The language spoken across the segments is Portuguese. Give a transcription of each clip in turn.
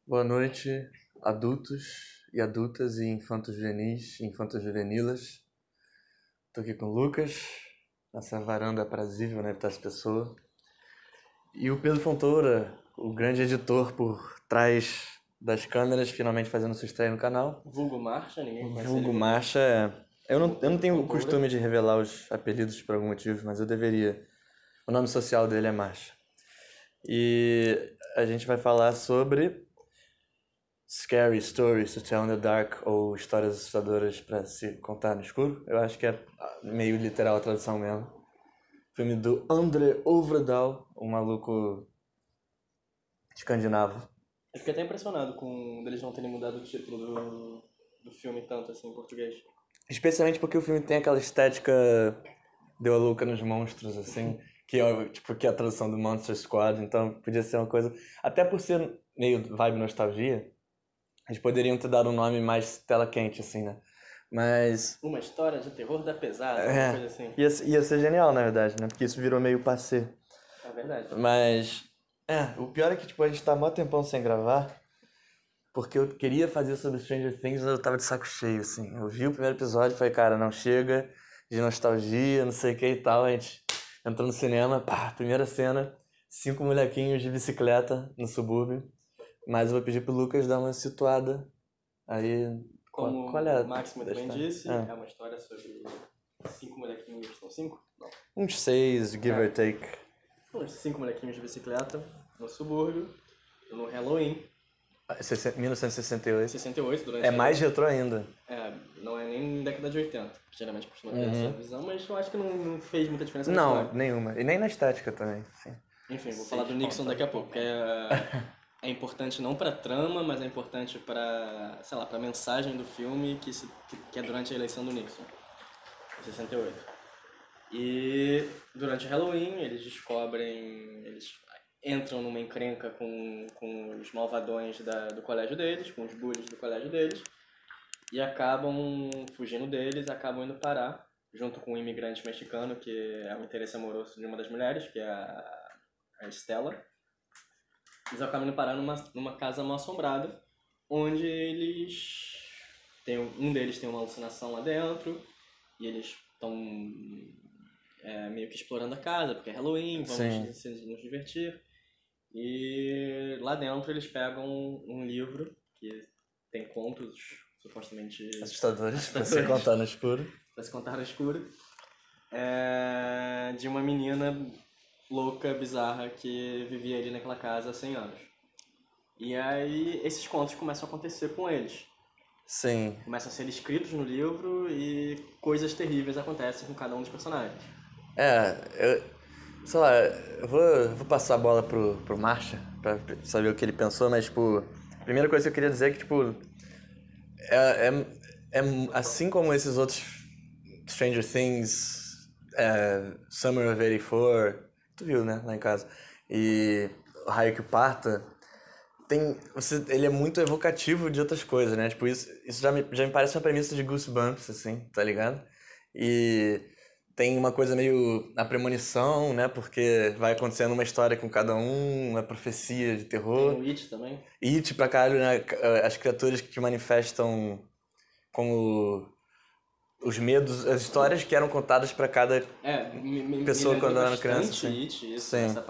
Boa noite, adultos e adultas e infantos juvenis e infantas juvenilas. Tô aqui com o Lucas, nessa varanda aprazível, né, para essa pessoa. E o Pedro Fontoura, o grande editor por trás das câmeras, finalmente fazendo sua estreia no canal. Vulgo Marcha, ninguém conhece Vulgo ele. Marcha, eu não tenho o Fontoura. costume de revelar os apelidos por algum motivo, mas eu deveria. O nome social dele é Marcha. E a gente vai falar sobre Scary Stories to Tell in the Dark, ou histórias assustadoras para se contar no escuro. Eu acho que é meio literal a tradução mesmo. Filme do André Øvredal, um maluco escandinavo. Eu fiquei até impressionado com eles não terem mudado o título do filme tanto assim em português. Especialmente porque o filme tem aquela estética deu a louca nos monstros, assim, que é, tipo, que é a tradução do Monster Squad, então podia ser uma coisa... Até por ser meio vibe nostalgia, eles poderiam ter dado um nome mais tela quente, assim, né? Mas... Uma história de terror da pesada, uma coisa assim. ia ser genial, na verdade, né? Porque isso virou meio passé. É verdade. Mas... o pior é que, tipo, a gente tá mó tempão sem gravar, porque eu queria fazer sobre Stranger Things, mas eu tava de saco cheio, assim. Eu vi o primeiro episódio e falei, cara, não chega de nostalgia, não sei o que e tal. A gente entrou no cinema, pá, primeira cena, 5 molequinhos de bicicleta no subúrbio. Mas eu vou pedir pro Lucas dar uma situada. Aí, Como qual é o Max muito bem história? disse, é uma história sobre 5 molequinhos. São 5? Não. Uns 6, give or take. Uns 5 molequinhos de bicicleta no subúrbio, no Halloween. 1968. 68, durante É mais retrô ainda. não é nem década de 80, que geralmente costuma ter essa visão, mas eu acho que não fez muita diferença na Não, história. nenhuma. E nem na estética também, sim. Enfim, vou falar do Nixon daqui a pouco, que é importante não pra trama, mas é importante pra, sei lá, pra mensagem do filme que é durante a eleição do Nixon, em 68. E durante o Halloween eles entram numa encrenca com os malvadões do colégio deles, com os bullies do colégio deles, e acabam fugindo deles, acabam indo parar, junto com um imigrante mexicano, que é o interesse amoroso de uma das mulheres, que é a Stella. Eles acabam indo parar numa casa mal assombrada, onde um deles tem uma alucinação lá dentro, e eles estão meio que explorando a casa, porque é Halloween, vamos nos divertir. E lá dentro eles pegam um livro que tem contos supostamente Assustadores, pra se contar no escuro. Pra se contar no escuro. De uma menina louca, bizarra, que vivia ali naquela casa há 100 anos. E aí esses contos começam a acontecer com eles. Sim. Começam a ser escritos no livro e coisas terríveis acontecem com cada um dos personagens. Sei lá, eu vou passar a bola pro Marcha pra saber o que ele pensou, mas, tipo, a primeira coisa que eu queria dizer é que, tipo, é assim como esses outros Stranger Things, Summer of 84, tu viu, né, lá em casa, e O Raio que Parta, ele é muito evocativo de outras coisas, né, tipo, isso já me parece uma premissa de Goosebumps, assim, tá ligado? E tem uma coisa meio a premonição, né? Porque vai acontecendo uma história com cada um, uma profecia de terror. Tem o It também. It pra caralho, né? As criaturas que te manifestam como os medos, as histórias que eram contadas pra cada pessoa quando era criança. Sim. It, essa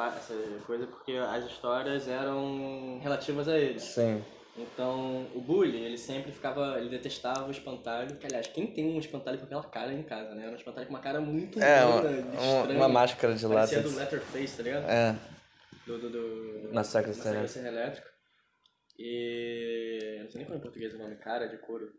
coisa, porque as histórias eram relativas a eles. Sim. Então, o bully, ele detestava o espantalho, que aliás, quem tem um espantalho com aquela cara em casa, né? Era um espantalho com uma cara muito estranha. Uma máscara de látex. Parecia do Letterface, tá ligado? Do Massacre Elétrico. E... não sei nem como em português o nome, cara de couro.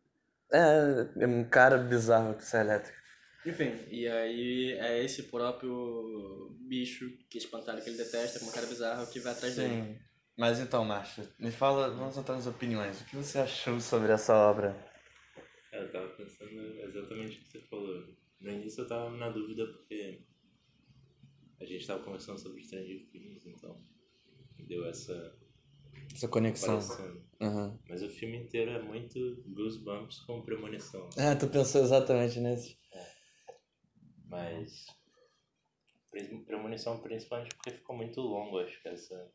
É um cara bizarro com essa elétrica. Enfim, e aí é esse próprio bicho, que espantalho que ele detesta, com uma cara bizarra, que vai atrás dele. Mas então, Marcia, me fala, vamos entrar nas opiniões. O que você achou sobre essa obra? Eu tava pensando exatamente o que você falou. No início eu tava na dúvida porque a gente tava conversando sobre Stranger Things, então deu essa conexão. Uhum. Mas o filme inteiro é muito Goosebumps com premonição. Tu pensou exatamente nisso. Mas premonição principalmente porque ficou muito longo, acho que essa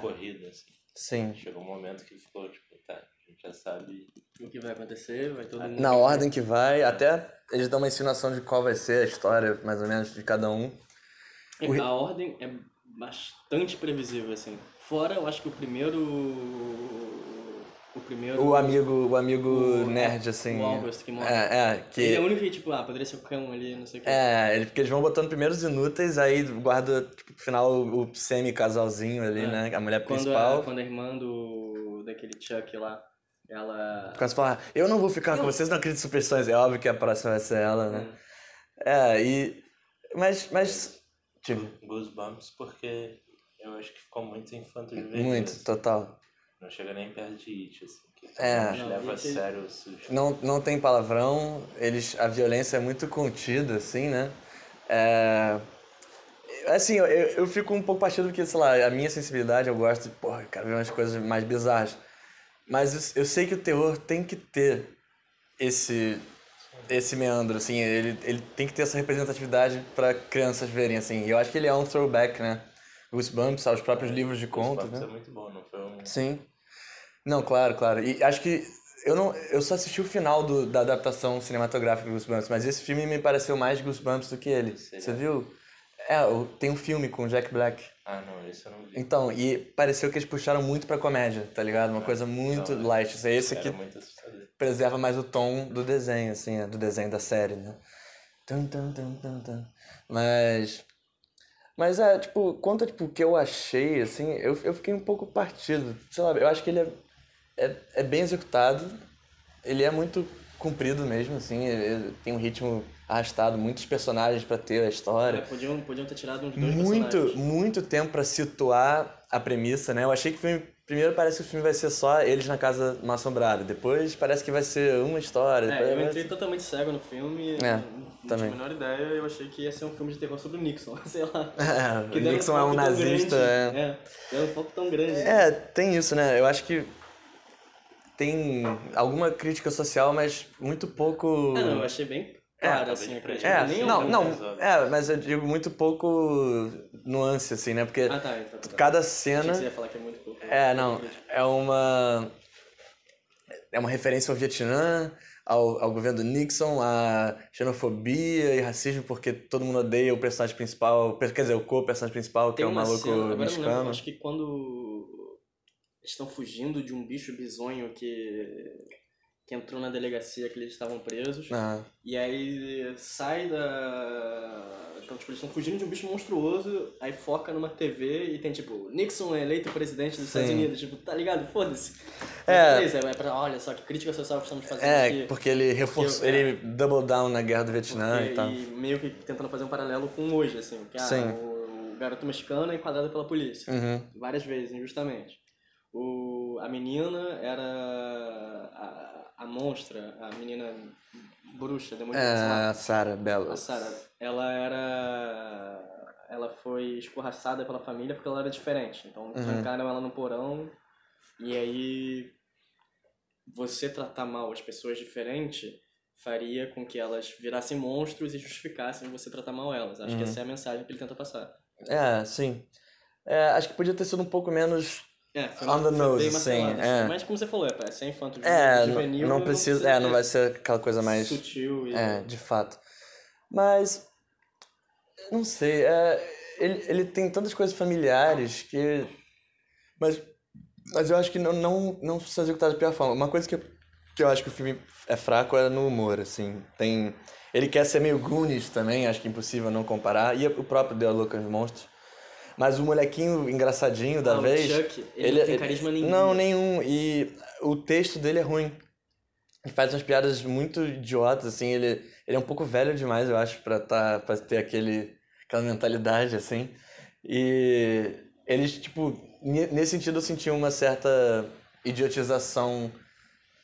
corrida, assim. Sim. Chegou um momento que ficou, tipo, tá, a gente já sabe. O que vai acontecer, vai todo mundo... Na ordem que vai, até eles dão uma insinuação de qual vai ser a história, mais ou menos, de cada um. A ordem é bastante previsível, assim. Fora, eu acho que o primeiro... O amigo nerd, assim. O August que morre. Que... Ele é o único que, tipo, poderia ser o cão ali, não sei o que. Porque eles vão botando primeiro os inúteis, aí guarda, tipo, no final, o semi-casalzinho ali, né? A mulher principal. Quando a irmã daquele Chuck lá, ela... Quando você fala, eu não vou ficar com vocês, não acredito em superstições. É óbvio que a próxima vai ser ela, né? Mas tipo... Goosebumps porque eu acho que ficou muito infanto-juvenil. Muito, assim. total. Não chega nem perto de It, assim. Que Não, leva a sério o susto. Não tem palavrão, a violência é muito contida, assim, né? Assim, eu fico um pouco partido porque, sei lá, a minha sensibilidade, eu gosto de, porra, eu quero ver umas coisas mais bizarras. Mas eu sei que o terror tem que ter esse meandro, assim, ele tem que ter essa representatividade para crianças verem, assim. E eu acho que ele é um throwback, né? Goosebumps aos próprios livros de contos, né? Goosebumps é muito bom, não foi um... Sim. Não, claro. E acho que eu só assisti o final da adaptação cinematográfica do Goosebumps, mas esse filme me pareceu mais Goosebumps do que ele. Você viu? Tem um filme com o Jack Black. Ah, não, esse eu não vi. Então, e pareceu que eles puxaram muito pra comédia, tá ligado? Uma coisa muito light. Esse aqui muito assustador. preserva mais o tom do desenho, assim, do desenho da série, né? Tum, tum, tum, tum, tum. Mas tipo, quanto tipo, o que eu achei, assim, eu fiquei um pouco partido. Sei lá, eu acho que ele é bem executado, ele é muito comprido mesmo, assim, ele tem um ritmo arrastado, muitos personagens pra ter a história. Podiam ter tirado uns dois personagens. Muito tempo pra situar a premissa, né? Eu achei que o filme... Primeiro parece que o filme vai ser só eles na casa mal assombrada. Depois parece que vai ser uma história. Eu entrei totalmente cego no filme. Não também. tinha a menor ideia. Eu achei que ia ser um filme de terror sobre o Nixon, sei lá. O Nixon é um nazista. Deu um foco tão grande. Tem isso, né? Eu acho que tem alguma crítica social, mas muito pouco... Não, eu achei bem claro, assim, a crítica. Mas eu digo muito pouco nuance, assim, né? Porque Então. cada cena... Achei que você ia falar que é muito pouco. É uma referência ao Vietnã, ao governo do Nixon, à xenofobia e racismo, porque todo mundo odeia o personagem principal, quer dizer, o co-personagem principal, que é o maluco mexicano. Acho que quando estão fugindo de um bicho bizonho que entrou na delegacia que eles estavam presos, e aí sai Então, tipo, eles estão fugindo de um bicho monstruoso, aí foca numa TV e tem, tipo, Nixon é eleito presidente dos Estados Unidos. Tipo, tá ligado? Foda-se. Olha só que crítica social que estamos fazendo aqui. Porque ele reforçou, ele double down na guerra do Vietnã e tal. E meio que tentando fazer um paralelo com hoje, assim. Que, o garoto mexicano é enquadrado pela polícia. Várias vezes, injustamente. A menina era a monstra, a menina bruxa, demoníaca. A Sarah Bellows. A Sarah, ela foi escorraçada pela família porque ela era diferente. Então, trancaram ela no porão. E aí, você tratar mal as pessoas diferentes faria com que elas virassem monstros e justificassem você tratar mal elas. Acho que essa é a mensagem que ele tenta passar. Sim. Acho que podia ter sido um pouco menos... on the nose, assim. Mas como você falou, é ser infanto-juvenil. Não precisa... não vai ser aquela coisa mais... sutil e... de fato. Mas... não sei, ele tem tantas coisas familiares que... Mas eu acho que não precisa executar de pior forma. Uma coisa que eu acho que o filme é fraco é no humor, assim. Ele quer ser meio Goonies também, acho que é impossível não comparar. E o próprio The Loucos Monstros. Mas o molequinho engraçadinho da vez... o Chuck, ele não tem carisma nenhum. Não, nenhum. E o texto dele é ruim. Ele faz umas piadas muito idiotas, assim. Ele é um pouco velho demais, eu acho, pra ter aquela mentalidade, assim. E eles, tipo... nesse sentido, eu senti uma certa idiotização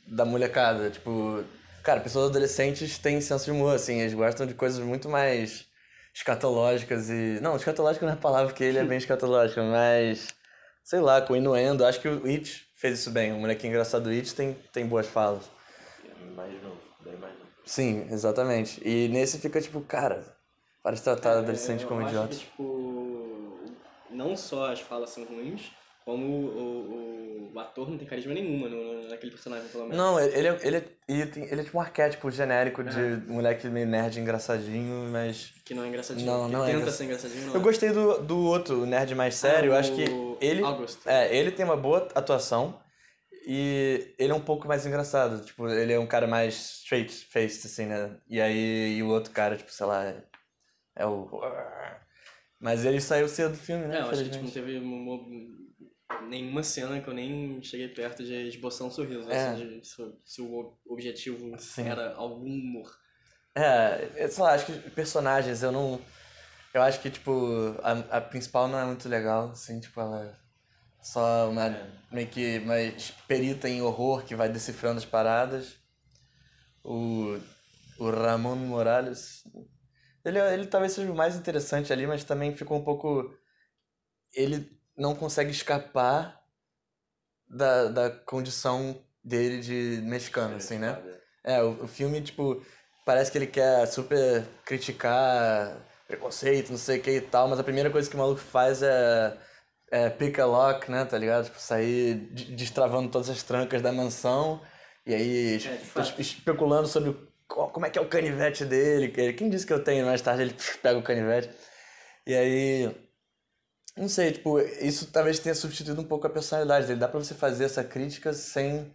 da molecada. Tipo... cara, pessoas adolescentes têm senso de humor, assim. Eles gostam de coisas muito mais... escatológicas e... não, escatológico não é a palavra, porque ele é bem escatológico, mas... sei lá, com inuendo. Acho que o It fez isso bem. O molequinho engraçado do It tem boas falas. Mais novo, bem mais novo. Sim, exatamente. E nesse fica tipo, cara, para de tratar adolescente como idiota. Acho que, tipo, não só as falas são ruins, como o ator não tem carisma nenhuma naquele personagem, pelo menos. Não, ele é tipo um arquétipo genérico de moleque meio nerd engraçadinho, mas... Que não é engraçadinho. Não, não é tenta engraçadinho. ser engraçadinho, não Eu é. gostei do outro, o nerd mais sério. Eu acho que ele... August. Ele tem uma boa atuação e ele é um pouco mais engraçado. Tipo, ele é um cara mais straight-faced, assim, né? E o outro cara, tipo, sei lá, é o... Mas ele saiu cedo do filme, né? Eu acho que tipo, não Infelizmente. teve nenhuma cena que eu nem cheguei perto de esboçar um sorriso. É. Assim, se o objetivo Sim. era algum humor. Sei lá, acho que personagens, eu não... Eu acho que, tipo, a principal não é muito legal, assim, tipo, ela é só meio que uma perita em horror que vai decifrando as paradas. O Ramon Morales, ele talvez seja o mais interessante ali, mas também ficou um pouco... Ele não consegue escapar da condição dele de mexicano, assim, né? O filme, tipo, parece que ele quer super criticar preconceito, não sei o que e tal, mas a primeira coisa que o maluco faz é pick a lock, né, tá ligado? Tipo, sair destravando todas as trancas da mansão e aí de fato. especulando sobre como é que é o canivete dele. Quem disse que eu tenho? Mais tarde ele pega o canivete. E aí... Não sei, tipo, isso talvez tenha substituído um pouco a personalidade dele. Dá pra você fazer essa crítica sem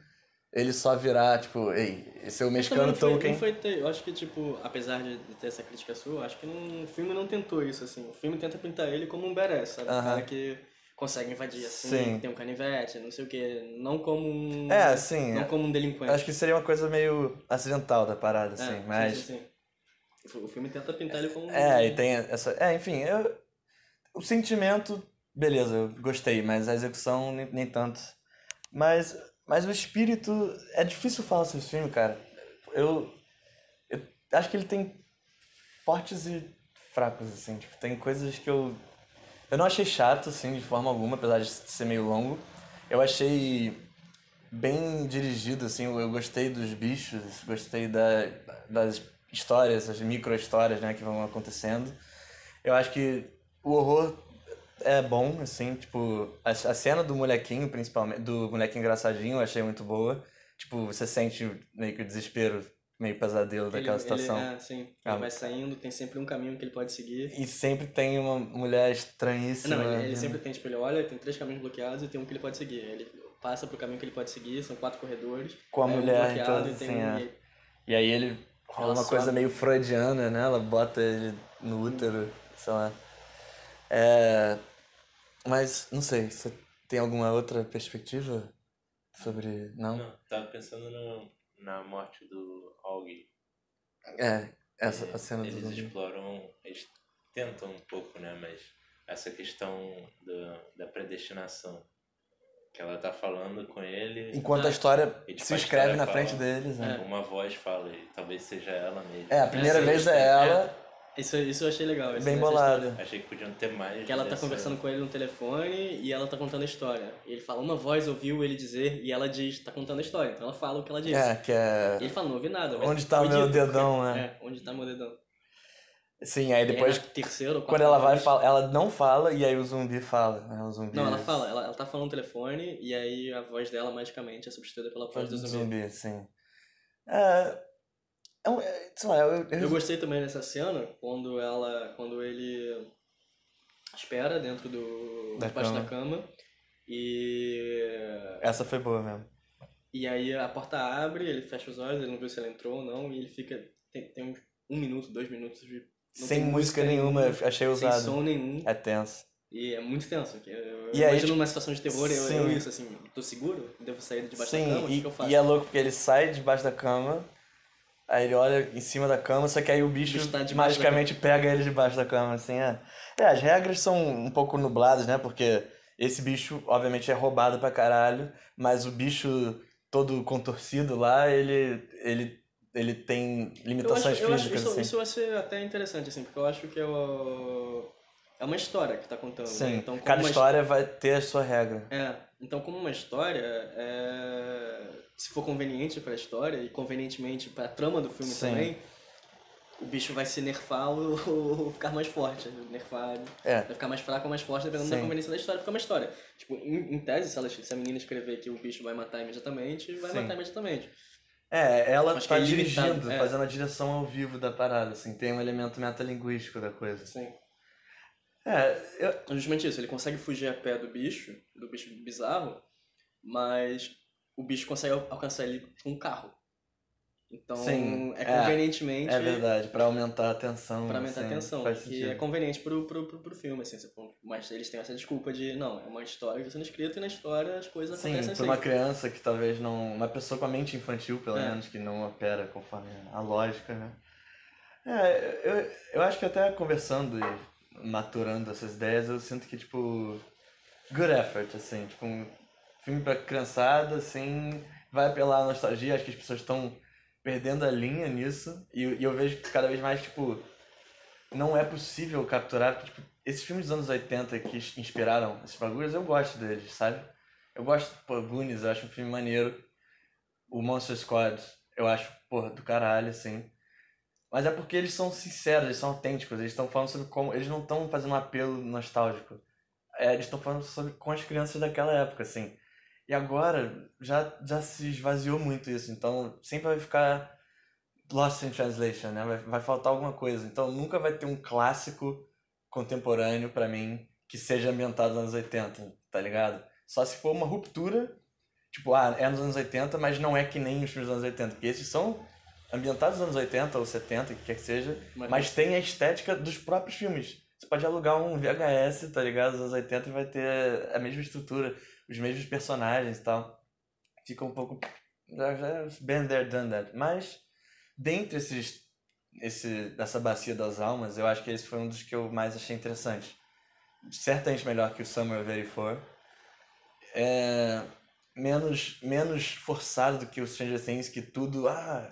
ele só virar, tipo, ei, esse é o Mas também mexicano Tolkien. não foi eu acho que, tipo, apesar de ter essa crítica sua, eu acho que o filme não tentou isso, assim. O filme tenta pintar ele como um badass, sabe? Um cara que consegue invadir, assim, Sim. tem um canivete, não sei o quê. Não como um... Sim. Não como um delinquente. Acho que seria uma coisa meio acidental da parada, assim, mas... Sim. O filme tenta pintar ele como um... E tem essa... enfim, o sentimento, beleza, eu gostei, mas a execução nem tanto. Mas o espírito... É difícil falar sobre esse filme, cara. Eu acho que ele tem fortes e fracos, assim. Tipo, tem coisas que eu não achei chato, assim, de forma alguma, apesar de ser meio longo. Eu achei bem dirigido, assim. Eu gostei dos bichos, gostei das histórias, as micro-histórias, né, que vão acontecendo. Eu acho que o horror é bom, assim, tipo... A cena do molequinho, principalmente, do moleque engraçadinho, eu achei muito boa. Tipo, você sente meio que o desespero, meio pesadelo daquela situação. Ele vai saindo, tem sempre um caminho que ele pode seguir. E sempre tem uma mulher estranhíssima. Não, ele sempre tem, tipo, ele olha, tem 3 caminhos bloqueados e tem um que ele pode seguir. Ele passa pro caminho que ele pode seguir, são 4 corredores. Com a mulher, bloqueado então, e tem assim, E aí ele rola uma coisa meio freudiana, né? Ela bota ele no útero, sei lá. Mas, não sei, você tem alguma outra perspectiva sobre... Não? Não, tava pensando na morte do August. A cena Eles do zumbi. exploram, eles tentam um pouco, né? Mas essa questão da predestinação. Que ela tá falando com ele. Enquanto a história e, tipo, se a escreve história na fala, frente deles, né? Uma voz fala, e talvez seja ela mesmo. A primeira vez é ela. Isso eu achei legal. Bem bolado. Achei que podiam ter mais. Que ela tá conversando com ele no telefone e ela tá contando a história. E ele fala, uma voz ouviu ele dizer, e ela diz, tá contando a história. Então ela fala o que ela disse. E ele fala, não ouvi nada. Onde tá meu dedão, né? Onde tá meu dedão. Sim, aí depois, terceiro ou quando ela vai falar, ela não fala e aí o zumbi fala, né? O zumbi... Não, ela fala, ela tá falando no telefone e aí a voz dela magicamente é substituída pela voz do zumbi. Sim. Sei lá, eu gostei também dessa cena quando ele espera dentro debaixo da cama e... Essa foi boa mesmo. E aí a porta abre, ele fecha os olhos, ele não viu se ela entrou ou não e ele fica... Tem uns 1 minuto, 2 minutos de... Sem música nenhuma, achei usado. Sem som nenhum. É tenso. E é muito tenso. Eu e aí, imagino numa situação de terror, eu isso, assim, tô seguro? Devo sair debaixo da cama? O que eu faço? E é louco porque ele sai debaixo da cama, aí ele olha em cima da cama, só que aí o bicho tá magicamente pega ele debaixo da cama, assim, as regras são um pouco nubladas, né, porque esse bicho, obviamente, é roubado pra caralho, mas o bicho todo contorcido lá, ele tem limitações físicas, assim. Isso eu achei até interessante, assim, porque eu acho que é uma história que tá contando. Sim, né? Então, cada história vai ter a sua regra. Então como uma história, se for conveniente pra história e convenientemente pra trama do filme também, bicho vai se nerfar ou ficar mais forte. Nerfar vai ficar mais fraco ou mais forte, dependendo da conveniência da história. Porque é uma história. Tipo, em tese, se a menina escrever que o bicho vai matar imediatamente, vai matar imediatamente. Ela Mas tá que é dirigindo, limitado, fazendo a direção ao vivo da parada, assim, tem um elemento metalinguístico da coisa. Sim. Eu... Justamente isso, ele consegue fugir a pé do bicho bizarro, mas o bicho consegue alcançar ele com um carro. Então, Sim, convenientemente... É verdade, pra aumentar a tensão. Pra aumentar assim, a tensão, faz que sentido. é conveniente pro filme, assim, mas eles têm essa desculpa de, não, é uma história que está sendo escrita e na história as coisas acontecem Sim, assim. pra uma criança que talvez não... Uma pessoa com a mente infantil, pelo menos, que não opera conforme a lógica, né? Eu acho que até conversando e maturando essas ideias, eu sinto que, tipo... Good effort, assim, tipo, um filme pra criançada, assim... Vai apelar à nostalgia, acho que as pessoas estão perdendo a linha nisso. E eu vejo que cada vez mais, tipo... Não é possível capturar, porque, tipo, esses filmes dos anos 80 que inspiraram esses bagulhos, eu gosto deles, sabe? Eu gosto, pô, Goonies, eu acho um filme maneiro. O Monster Squad, eu acho, porra, do caralho, assim. Mas é porque eles são sinceros, eles são autênticos, eles estão falando sobre como... Eles não estão fazendo um apelo nostálgico. Eles estão falando sobre com as crianças daquela época, assim. E agora, já se esvaziou muito isso, então sempre vai ficar lost in translation, né? Vai faltar alguma coisa. Então nunca vai ter um clássico contemporâneo pra mim que seja ambientado nos anos 80, tá ligado? Só se for uma ruptura, tipo, é nos anos 80, mas não é que nem os filmes dos anos 80, porque esses são ambientados nos anos 80 ou 70, o que quer que seja, mas tem a estética dos próprios filmes. Você pode alugar um VHS, tá ligado, dos anos 80 e vai ter a mesma estrutura, os mesmos personagens e tal. Fica um pouco... Já been there, done that. Mas, dentre dessa bacia das almas, eu acho que esse foi um dos que eu mais achei interessante. Certamente melhor que o Summer of 84. Menos forçado do que o Stranger Things, que tudo...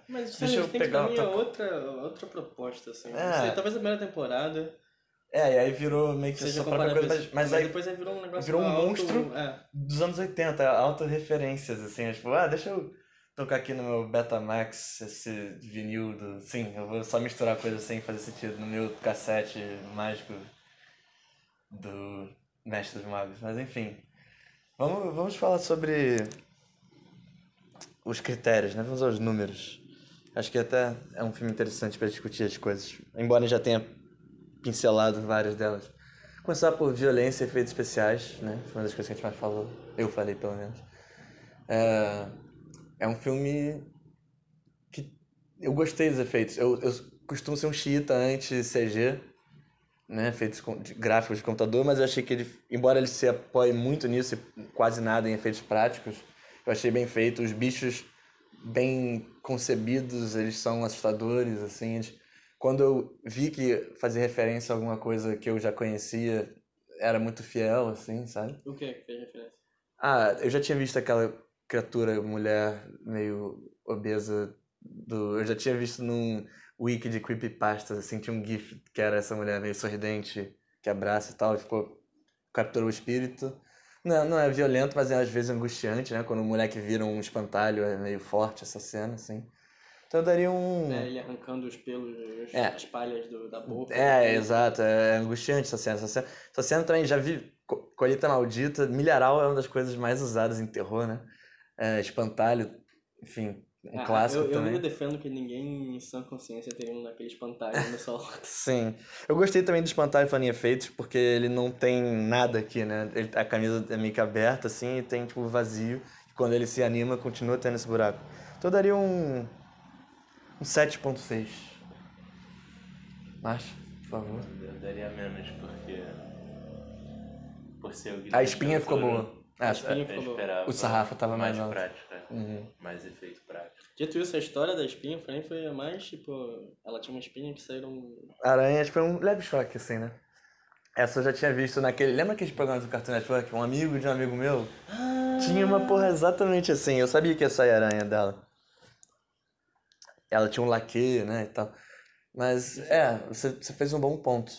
Mas deixa eu pegar... pra mim é outra proposta, assim. Não sei, talvez a primeira temporada... e aí virou meio que seja a própria coisa, mas aí depois aí virou um negócio virou um monstro auto, dos anos 80, auto-referências, assim, tipo, deixa eu tocar aqui no meu Betamax esse vinil do... Sim, eu vou só misturar coisas sem fazer sentido no meu cassete mágico do Mestre dos Magos, mas enfim. Vamos falar sobre os critérios, né? Vamos aos números. Acho que até é um filme interessante para discutir as coisas, embora já tenha pincelado várias delas. Começar por violência e efeitos especiais, né? Foi uma das coisas que a gente mais falou. Eu falei, pelo menos. É um filme que eu gostei dos efeitos. Eu costumo ser um xiita anti-CG, né? Efeitos gráficos de computador, mas eu achei que ele, embora ele se apoie muito nisso e quase nada em efeitos práticos, eu achei bem feito. Os bichos bem concebidos, eles são assustadores, assim. Quando eu vi que fazia referência a alguma coisa que eu já conhecia, era muito fiel, assim, sabe? O que fez referência? Eu já tinha visto aquela criatura, mulher meio obesa eu já tinha visto num wiki de creepypastas, assim, tinha um gif que era essa mulher meio sorridente, que abraça e tal, e capturou o espírito. Não é violento, mas é às vezes angustiante, né? Quando o moleque vira um espantalho, é meio forte essa cena, assim. Então eu daria um... ele arrancando os pelos, as palhas da boca. Exato, é angustiante essa cena. Essa cena também, já vi Colheita Maldita, Milharal é uma das coisas mais usadas em terror, né? Espantalho, enfim, um clássico eu também. ainda defendo que ninguém em sã consciência teria um daquele espantalho no sol. Sim. Eu gostei também do espantalho falando em efeitos, porque ele não tem nada aqui, né? A camisa é meio que aberta, assim, e tem, tipo, vazio. E quando ele se anima, continua tendo esse buraco. Então eu daria um 7.6. Macho, por favor. Eu daria menos, porque... Por ser o A espinha ficou boa. A espinha ficou boa. esperava O sarrafo tava mais alto. prática, mais efeito prático. Dito isso, a história da espinha pra mim foi a mais, tipo... Ela tinha uma espinha que saíram... Aranhas foi um leve choque, assim, né? Essa eu já tinha visto naquele... Lembra aqueles programas do Cartoon Network? Um amigo de um amigo meu? Tinha uma porra exatamente assim. Eu sabia que ia sair a aranha dela. Ela tinha um laque, né, e tal. Mas, você fez um bom ponto.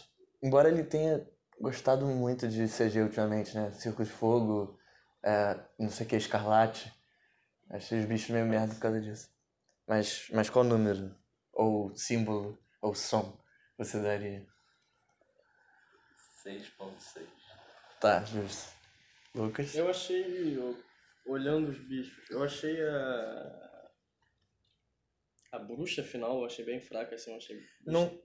Embora ele tenha gostado muito de CG ultimamente, né? Circo de Fogo, não sei o que, Escarlate. Achei os bichos meio merda por causa disso. Mas qual número? Ou símbolo ou som você daria? 6.6. Tá, justo. Lucas? Eu achei, olhando os bichos, eu achei a bruxa final, eu achei bem fraca, assim, eu achei...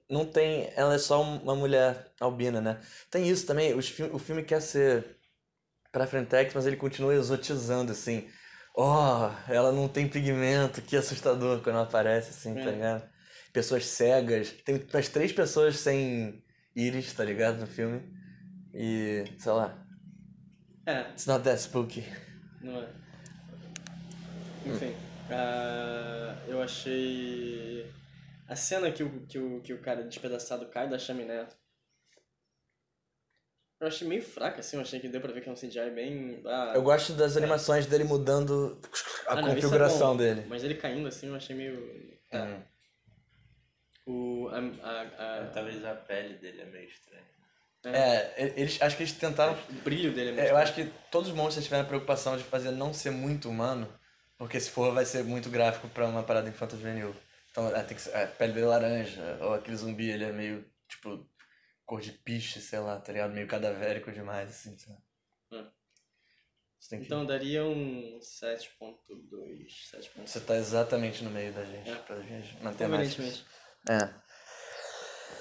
Não tem. Ela é só uma mulher albina, né? Tem isso também. O filme quer ser pra frentex, mas ele continua exotizando, assim. Oh, ela não tem pigmento, que assustador quando ela aparece, assim, tá ligado? Pessoas cegas. Tem umas 3 pessoas sem íris, tá ligado? No filme. E, sei lá. It's not that spooky. Não é. Enfim, eu achei... A cena que o cara despedaçado cai da chaminé, eu achei meio fraca, assim, eu achei que deu pra ver que é um CGI bem... Eu gosto das animações dele mudando a não, configuração isso é bom, dele. mas ele caindo assim, eu achei meio... Talvez a pele dele é meio estranha. Acho que eles tentaram... O brilho dele é meio Eu acho que todos os monstros tiveram a preocupação de fazer não ser muito humano, porque se for vai ser muito gráfico pra uma parada infanto-juvenil. Então tem que ser, a pele dele é laranja, ou aquele zumbi ele é meio, tipo, cor de piche, sei lá, tá ligado? Meio cadavérico demais, assim, sabe? Então eu daria um 7.2, 7.5. Você tá exatamente no meio da gente, pra gente manter mais. Convenientemente.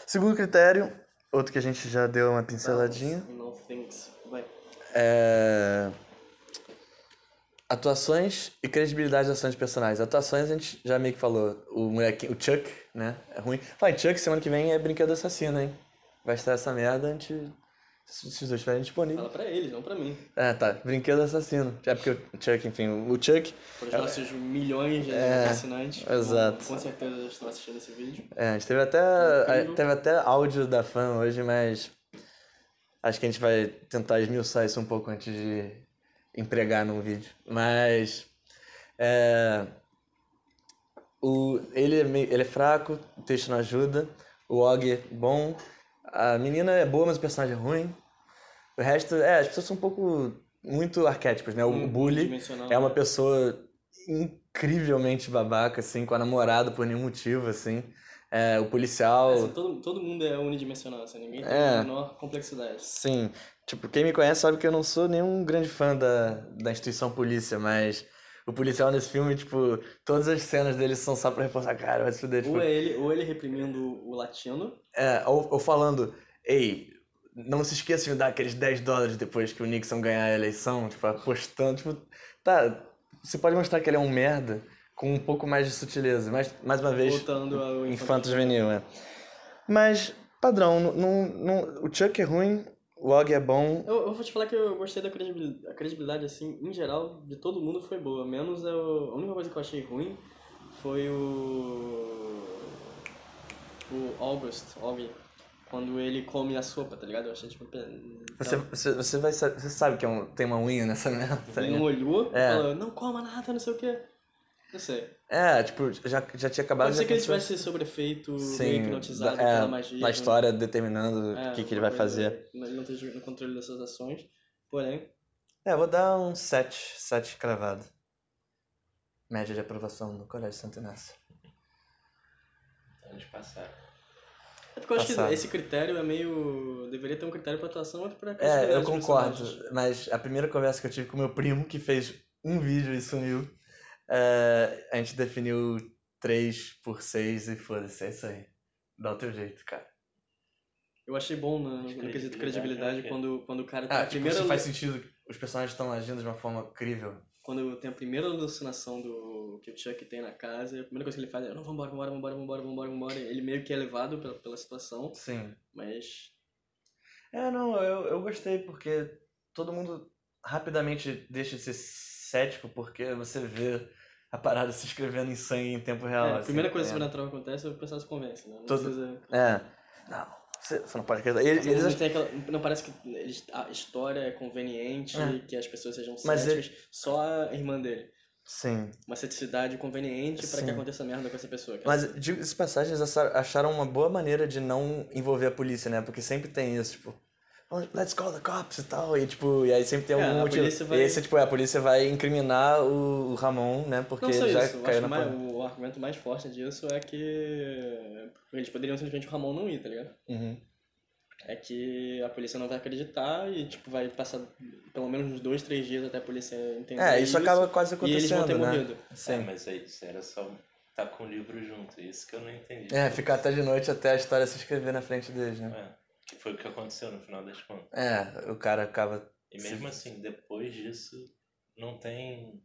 Segundo critério, outro que a gente já deu uma pinceladinha. In all things. Vai. Atuações e credibilidade das ações de personagens. Atuações a gente já meio que falou. O molequinho, o Chuck, né? É ruim. Fala, Chuck, semana que vem é Brinquedo Assassino, hein? Vai estar essa merda, a gente... Se os dois estiverem disponíveis. Fala pra eles, não pra mim. Tá. Brinquedo Assassino. É porque o Chuck, enfim, o Chuck... Para os nossos milhões de assinantes. Exato. Com certeza já estão assistindo esse vídeo. A gente teve até áudio da fã hoje, mas... Acho que a gente vai tentar esmiuçar isso um pouco antes de empregar num vídeo. Mas... Ele é fraco, o texto não ajuda. O Og é bom. A menina é boa, mas o personagem é ruim. O resto, as pessoas são um pouco... Muito arquétipos, né? O bully é uma pessoa incrivelmente babaca, assim, com a namorada por nenhum motivo, assim. O policial... Assim, todo mundo é unidimensional, assim, ninguém tem a menor complexidade. Sim. Tipo, quem me conhece sabe que eu não sou nenhum grande fã da instituição polícia, mas... O policial nesse filme, tipo, todas as cenas dele são só pra reforçar, cara, vai se fuder. Tipo... Ou ele reprimindo o latino. Ou falando, ei, não se esqueça de me dar aqueles $10 depois que o Nixon ganhar a eleição, tipo, apostando, tipo, tá, você pode mostrar que ele é um merda com um pouco mais de sutileza, mas, mais uma vez, voltando ao infanto-juvenil, Mas, padrão, o Chuck é ruim, o Og é bom. Eu vou te falar que eu gostei da credibilidade, assim, em geral, de todo mundo foi boa. Menos a única coisa que eu achei ruim foi o August, quando ele come a sopa, tá ligado? Eu achei, tipo... Você sabe que tem uma unha nessa merda, tá Ele não olhou e falou, não coma nada, não sei o quê. Não sei. Tipo, já tinha acabado... Pode ser que ele tivesse sobrefeito, meio hipnotizado pela magia. Na história determinando o que ele vai fazer. Ele não esteja no controle dessas ações, porém... vou dar um 7 cravado. Média de aprovação no Colégio Santo Inácio. Então, de passar. Porque eu acho que esse critério é meio... Deveria ter um critério pra atuação, outro pra... eu concordo, mas a primeira conversa que eu tive com meu primo, que fez um vídeo e sumiu, a gente definiu 3/6 e foda-se, é isso aí. Dá o teu jeito, cara. Eu achei bom no quesito credibilidade quando o cara tem a tipo, primeira... se faz sentido, os personagens estão agindo de uma forma crível. Quando tem a primeira alucinação que o Chuck tem na casa, a primeira coisa que ele faz é, não, vambora. Ele meio que é levado pela situação. Sim. Mas... eu gostei porque todo mundo rapidamente deixa de ser cético porque você vê a parada se escrevendo em sangue em tempo real. A primeira coisa sobrenatural que acontece é o pessoal se convence, né? Não precisa... Não, você não pode acreditar. Não parece que a história é conveniente, que as pessoas sejam Mas céticas, só a irmã dele. Sim. Uma ceticidade conveniente pra que aconteça merda com essa pessoa. Mas, digo, essas passagens acharam uma boa maneira de não envolver a polícia, né? Porque sempre tem isso, tipo... let's call the cops e tal. E, tipo, e aí sempre tem algum a motivo. polícia vai- E aí, tipo, a polícia vai incriminar o Ramon, né? Porque Não só ele já isso, eu caiu acho na que porra. o argumento mais forte disso é que eles poderiam simplesmente o Ramon não ir, tá ligado? Uhum. É que a polícia não vai acreditar e, tipo, vai passar pelo menos uns 2, 3 dias até a polícia entender Isso acaba quase e eles vão ter acontecendo, né? morrido. Sim. Mas aí isso era só tá com o livro junto, isso que eu não entendi. Ficar até de noite até a história se escrever na frente deles, né? Que foi o que aconteceu no final das contas. O cara acaba... E mesmo assim, depois disso, não tem...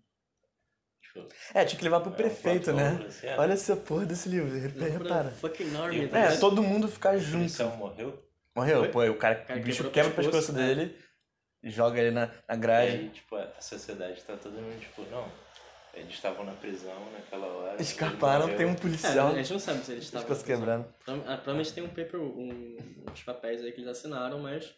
Tipo, tinha que levar pro um prefeito, plot né? hole, assim, Olha essa porra desse livro, repara. Fucking army, tá ligado? Todo mundo ficar O junto. policial morreu. Morreu, Oi? pô, o bicho quebra o pescoço dele, joga ele na E grade. aí, tipo, a sociedade tá todo mundo, tipo, não, eles estavam na prisão naquela hora. Escaparam, ele tem um morreu. policial. A gente não sabe se eles estavam... Pescoço quebrando. Provavelmente tem um paper, uns papéis aí que eles assinaram, mas...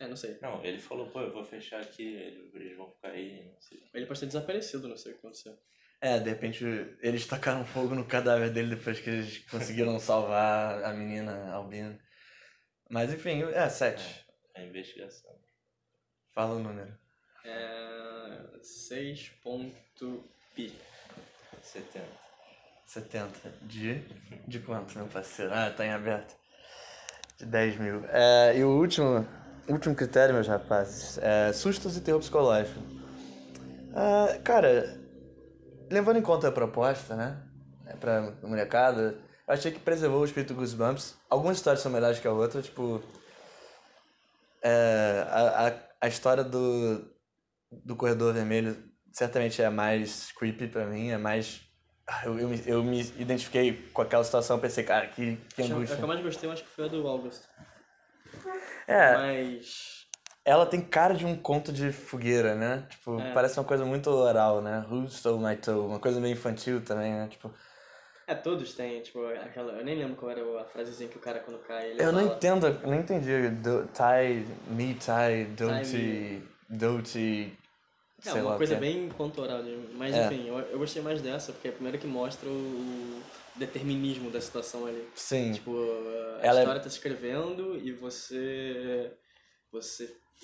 não sei. Não, ele falou, pô, eu vou fechar aqui, eles vão ficar aí, não sei. Ele pode ter desaparecido, não sei o que aconteceu. De repente eles tacaram fogo no cadáver dele depois que eles conseguiram salvar a menina albina. Mas enfim, 7. A investigação. Fala o número. 6.pi. 70. 70. De quanto, meu parceiro? Tá em aberto. De 10 mil. E o último critério, meus rapazes, é sustos e terror psicológico. Cara, levando em conta a proposta, né? Pra molecada, eu achei que preservou o espírito Goosebumps. Algumas histórias são melhores que a outra, tipo... A história do Corredor Vermelho certamente é mais creepy pra mim, é mais... Eu me identifiquei com aquela situação, pensei, cara, que A angústia. que eu mais gostei, eu acho que foi a do August. Mas... Ela tem cara de um conto de fogueira, né? Tipo, parece uma coisa muito oral, né? Who stole my toe? Uma coisa meio infantil também, né? Tipo... todos têm, tipo, aquela... Eu nem lembro qual era a frasezinha que o cara, quando cai, ele Eu fala... não entendi. Tie, doty... sei lá uma o coisa que. bem conto oral, mas enfim, eu gostei mais dessa, porque é a primeira que mostra o determinismo da situação ali. Sim. Tipo, a Ela história tá se escrevendo e você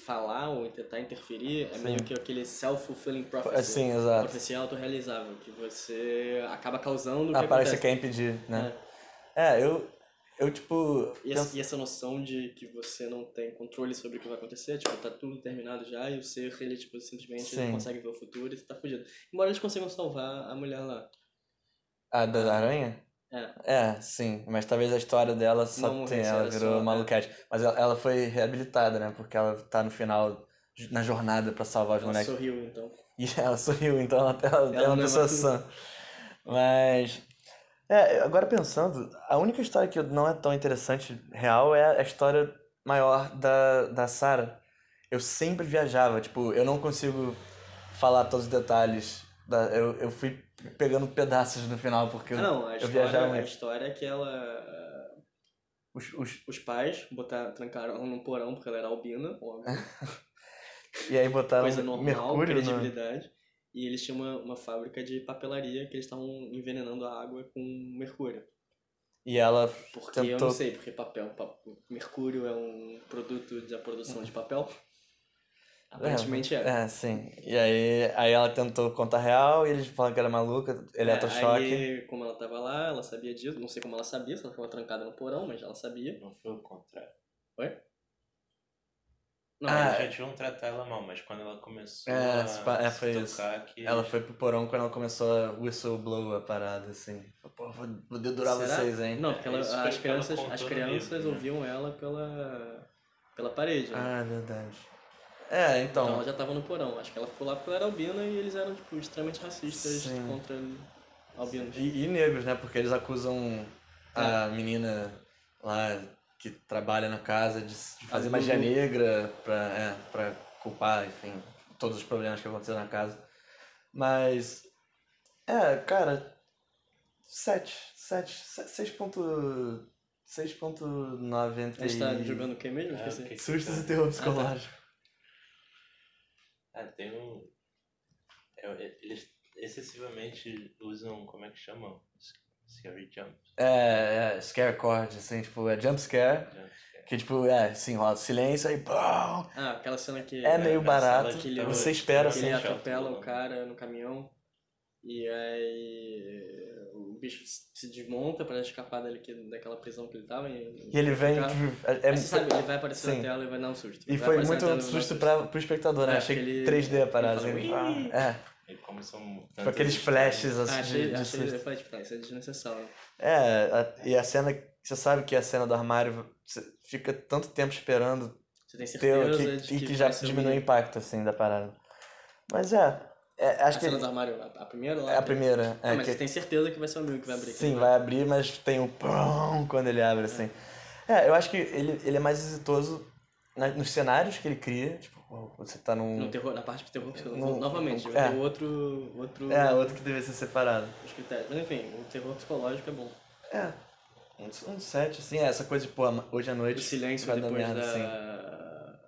falar ou tentar interferir é meio que aquele self-fulfilling prophecy. Sim, exato. Profecia autorrealizável, que você acaba causando o que Parece que acontece. você quer impedir, né? Eu tipo... E essa noção de que você não tem controle sobre o que vai acontecer, tipo, tá tudo terminado já e o ser, ele, tipo, simplesmente não consegue ver o futuro e você tá fugido. Embora eles consigam salvar a mulher lá. A da aranha? Sim. Mas talvez a história dela só Não tenha... morresse, Ela era virou só- maluquete. Mas ela foi reabilitada, né? Porque ela tá no final, na jornada pra salvar os Ela bonecos. sorriu, então. E ela sorriu, então ela é não uma é pessoa mais- sã. Mas... agora pensando, a única história que não é tão interessante, real, é a história maior da Sarah. Eu sempre viajava, tipo, eu não consigo falar todos os detalhes. Eu fui pegando pedaços no final, porque eu viajava a muito. história é que ela... Os pais trancaram ela num porão porque ela era albina, óbvio. E aí botaram Coisa normal, mercúrio no... credibilidade. E eles tinham uma fábrica de papelaria que eles estavam envenenando a água com mercúrio. E ela Porque eu não sei, porque mercúrio é um produto da produção de papel. Aparentemente é. Sim. E aí ela tentou contar real e eles falaram que era maluca, eletrochoque. Aí, como ela tava lá, ela sabia disso. Não sei como ela sabia, se ela ficava trancada no porão, mas ela sabia. Não foi o contrário. Oi? Não, Eles já deviam tratar ela mal, mas quando ela começou a foi se isso. tocar que... Ela foi pro porão quando ela começou a whistleblow a parada, assim. Pô, vou dedurar será? vocês, hein? Não, porque Isso foi as o que ela crianças contou no livro, né? ouviam ela pela parede, né? Verdade. Então Então... ela já tava no porão. Acho que ela ficou lá porque ela era albina e eles eram, tipo, extremamente racistas contra albinos. E negros, né? Porque eles acusam a menina lá que trabalha na casa de fazer magia negra pra culpar, enfim, todos os problemas que aconteceram na casa. Mas... cara... 6.90. A gente tá jogando o que mesmo? Esqueci. Sustos e terror psicológico. Tem eles excessivamente usam, como é que chamam? Scary Jump. Scare chord, assim, tipo, é jump scare. Que tipo, se enrola silêncio, aí pum! Aquela cena que... É meio barato, que ele- você espera que ele assim. atropela o cara no caminhão. E aí o bicho se desmonta pra escapar daquela prisão que ele tava. E ele vem, carro. tipo, Aí você sabe, ele vai aparecer sim. na tela e vai dar um susto. E Vai foi aparecer na muito tela e vai dar um susto susto. pro espectador, né? Achei aquele- 3D a parada. ele fala, Assim, E como são tipo, tantas aqueles histórias, flashes assim achei, de susto. eu falei, tipo, isso é desnecessário. E a cena, você sabe que a cena do armário, você fica tanto tempo esperando Você tem ter, certeza de que que já vai ser diminui o impacto, assim, da parada. Mas acho a que cena do armário, a primeira lá? é a primeira. Mas você tem certeza que vai ser o Mil que vai abrir. Sim, vai abrir, mas tem um pum quando ele abre, assim. Eu acho que ele é mais exitoso nos cenários que ele cria, tipo, você tá num... No terror, na parte de terror psicológico. No- Novamente, no- vai ter outro outro que deve ser separado. critério. Mas enfim, o terror psicológico é bom. Um set, assim, essa coisa de, pô, hoje à noite O silêncio vai dar depois merda, assim.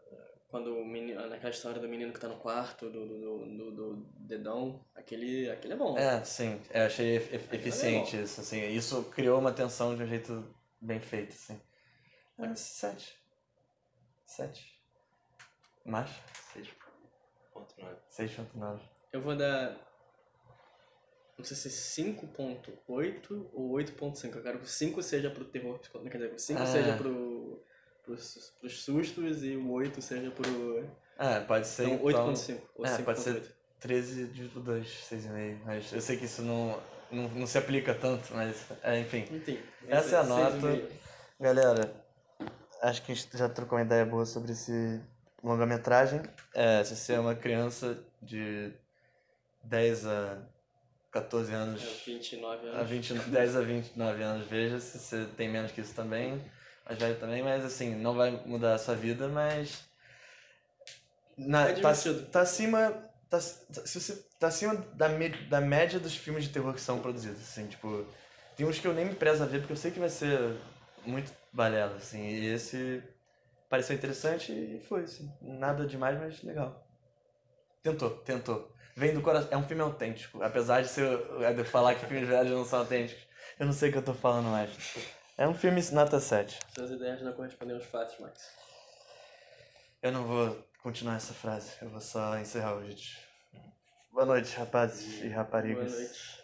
Quando o menino, naquela história do menino que tá no quarto, do dedão, aquele é bom. Sim, achei eficiente isso, assim, isso criou uma tensão de um jeito bem feito, assim. 7. Mais? 6.9. 6.9. Eu vou dar, não sei se 5.8 ou 8.5. Eu quero que o 5 seja pro terror psicológico, quer dizer, que o 5 seja pros sustos e o 8 seja pro... Pode ser, então 8.5 ou 5.8. pode ser 13,2, 6,5, mas eu sei que isso não se aplica tanto, mas, enfim. Essa é a nota. Galera, acho que a gente já trocou uma ideia boa sobre esse longa-metragem. Se você é uma criança de 10 a 14 anos... 29 anos. 10 a 29 anos, veja. Se você tem menos que isso também, mais velho também, mas assim, não vai mudar a sua vida, mas... É divertido. Tá acima... se você tá acima da média dos filmes de terror que são produzidos, assim, tipo... Tem uns que eu nem me prezo a ver, porque eu sei que vai ser muito balela, assim, e esse pareceu interessante e foi, assim, nada demais, mas legal. Tentou. Vem do coração, é um filme autêntico, apesar de de falar que filmes velhos não são autênticos, eu não sei o que eu tô falando mais. É um filme nota 7. Suas ideias não correspondem aos fatos, Max. Eu não vou continuar essa frase, eu vou só encerrar o vídeo. Boa noite, rapazes e raparigas. Boa noite.